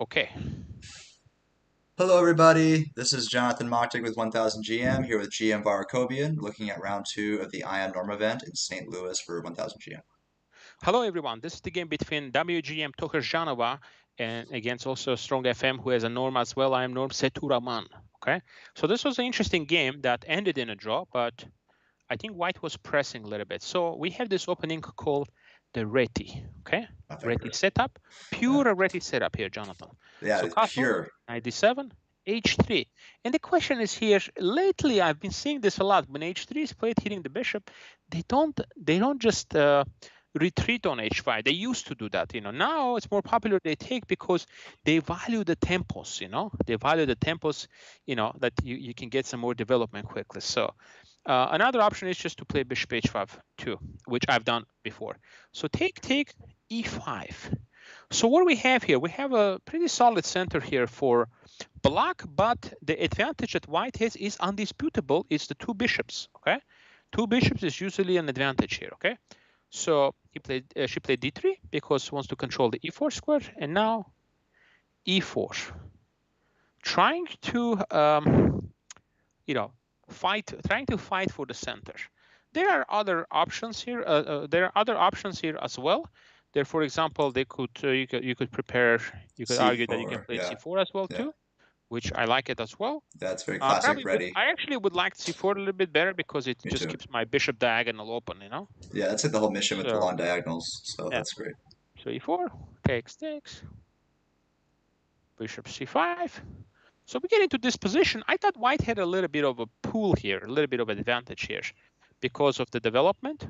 Okay. Hello, everybody. This is Jonathan Mochtig with 1000 GM here with GM VAR AKOBIAN, looking at round 2 of the Ion Norm event in St. Louis for 1000 GM. Hello, everyone. This is the game between WGM TOKHIRJONOVA and against also Strong FM, who has a Norm as well. I am Norm Sethuraman. Okay. So this was an interesting game that ended in a draw, but I think White was pressing a little bit. So we have this opening called the Reti. Okay. My Reti favorite. setup. Yeah, Pure Reti setup here, Jonathan. yeah, So it's castle, pure. 97. H3. And the question is here, lately I've been seeing this a lot. When H3 is played hitting the bishop, they don't just retreat on H5. They used to do that, Now it's more popular they take because they value the tempos, They value the tempos, that you can get some more development quickly. So another option is just to play bishop H5 too, which I've done before. So take E5. So what do we have here? We have a pretty solid center here for Black, but the advantage that White has is undisputable. It's the two bishops. Okay, two bishops is usually an advantage here. Okay, so she played D3 because she wants to control the E4 square, and now E4, trying to trying to fight for the center. There are other options here. There are other options here as well. There, for example, they could you could argue that you can C4, play yeah, C4 as well yeah. too, which I like it as well. That's very classic ready. I actually would like C4 a little bit better because it Me just too. keeps my bishop diagonal open, Yeah, that's like the whole mission with the So long diagonals, so yeah, that's great. so E4 takes, bishop C5. So we get into this position. I thought White had a little bit of a pull here, a little bit of an advantage here because of the development.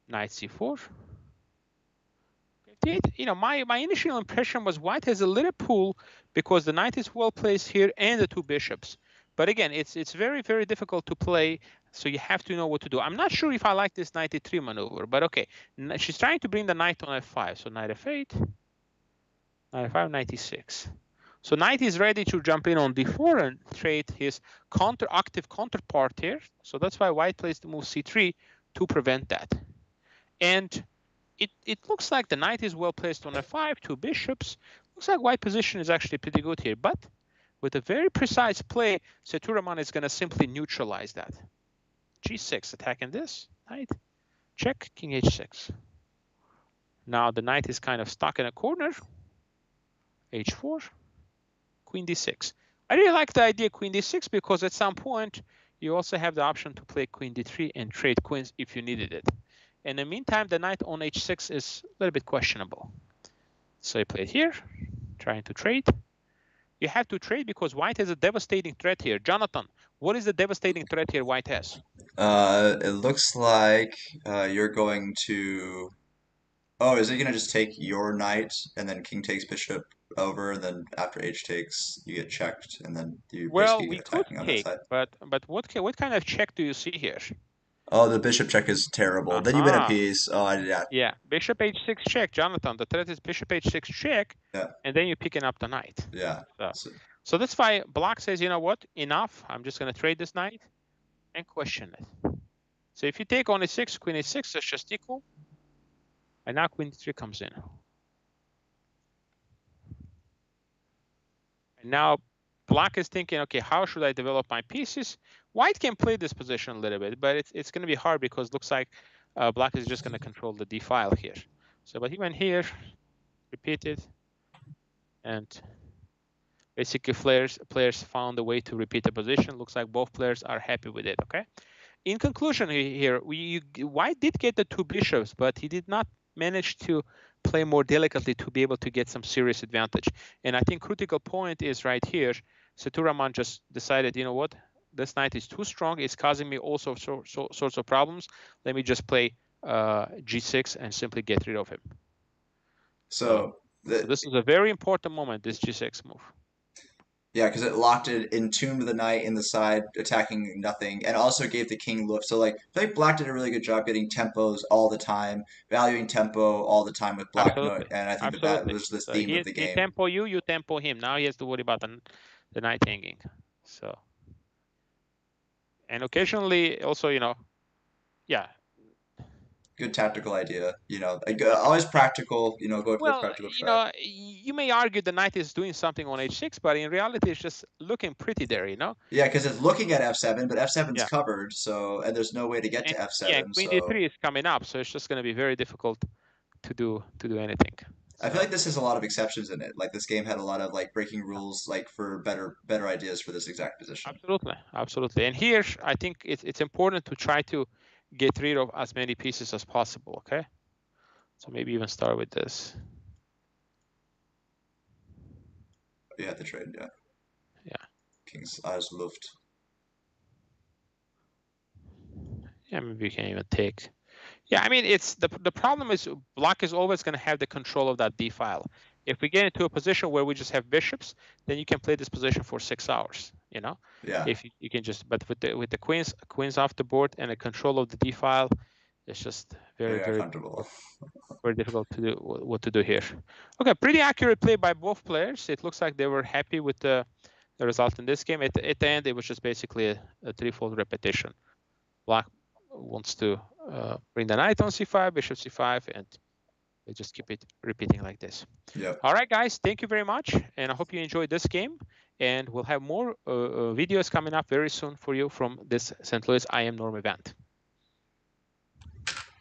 Knight C4. My initial impression was White has a little pull because the knight is well placed here and the two bishops. But again, it's very, very difficult to play, so you have to know what to do. I'm not sure if I like this knight e3 maneuver, but okay. She's trying to bring the knight on f5. So knight f8, knight f5, knight e6. So knight is ready to jump in on d4 and trade his active counterpart here. So that's why White plays the move c3 to prevent that. And it looks like the knight is well placed on f5, two bishops. Looks like White position is actually pretty good here, but with a very precise play, Sethuraman is going to simply neutralize that. G6, attacking this, knight, check, king h6. Now the knight is kind of stuck in a corner. H4, queen d6. I really like the idea queen d6 because at some point you also have the option to play queen d3 and trade queens if you needed it. In the meantime, the knight on h6 is a little bit questionable. So I played here, trying to trade. You have to trade because White has a devastating threat here. Jonathan, what is the devastating threat here White has? It looks like you're going to. Oh, is it gonna just take your knight and then king takes bishop over, and then after h takes you get checked, and then you Well, basically we get could attacking on that take, side? but what kind of check do you see here? Oh, the bishop check is terrible. Then you win a Aha. piece. Oh, yeah, Yeah, bishop h6 check, Jonathan. The threat is bishop h6 check, yeah, and then you're picking up the knight. yeah. So that's why Black says, you know what, enough. I'm just going to trade this knight and question it. So if you take on a6, queen a6, that's just equal. And now queen d3 comes in. And now Black is thinking, okay, how should I develop my pieces? White can play this position a little bit, but it's going to be hard because it looks like Black is just going to control the d file here. So, but he went here, repeated, and basically players found a way to repeat the position. Looks like both players are happy with it. Okay. In conclusion here, White did get the two bishops, but he did not manage to play more delicately to be able to get some serious advantage. And I think critical point is right here. Sethuraman just decided, you know what, this knight is too strong. It's causing me all sorts of problems. Let me just play g6 and simply get rid of him. So this is a very important moment, this g6 move. Yeah, because it locked it, entombed the knight in the side, attacking nothing, and also gave the king lift. So like, I think Black did a really good job getting tempos all the time, valuing tempo all the time with Black Note, Absolutely. and I think that Absolutely. was the So theme of the he game. tempo you, you tempo him. Now he has to worry about the knight hanging. So, and occasionally also, yeah, good tactical idea. You know, like, always practical. You know, go to the Well, practical you track. know, you may argue the knight is doing something on h6, but in reality, it's just looking pretty there, you know? Yeah, because it's looking at f7, but f7's Yeah. covered, so and there's no way to get And to yeah, f7. queen So d3 is coming up, so it's just going to be very difficult to do anything. I feel like So this has a lot of exceptions in it. Like this game had a lot of like breaking rules, like for better ideas for this exact position. absolutely, absolutely. And here, I think it's important to try to get rid of as many pieces as possible. Okay, so maybe even start with this. You had the trade, yeah. Yeah, King's Eyes Luft. yeah. Maybe you can even take. Yeah, I mean, it's the problem is black is always going to have the control of that d file. If we get into a position where we just have bishops, then you can play this position for 6 hours. You know, Yeah, if you can just, but with the queens off the board and the control of the d file, it's just very very very uncomfortable. very difficult to do what to do here. Okay, pretty accurate play by both players. It looks like they were happy with the result in this game. At the end, it was just basically a threefold repetition. Black wants to bring the knight on c5, bishop c5, and they just keep it repeating like this. Yep. All right, guys, thank you very much, and I hope you enjoyed this game. And we'll have more videos coming up very soon for you from this St. Louis IM Norm event.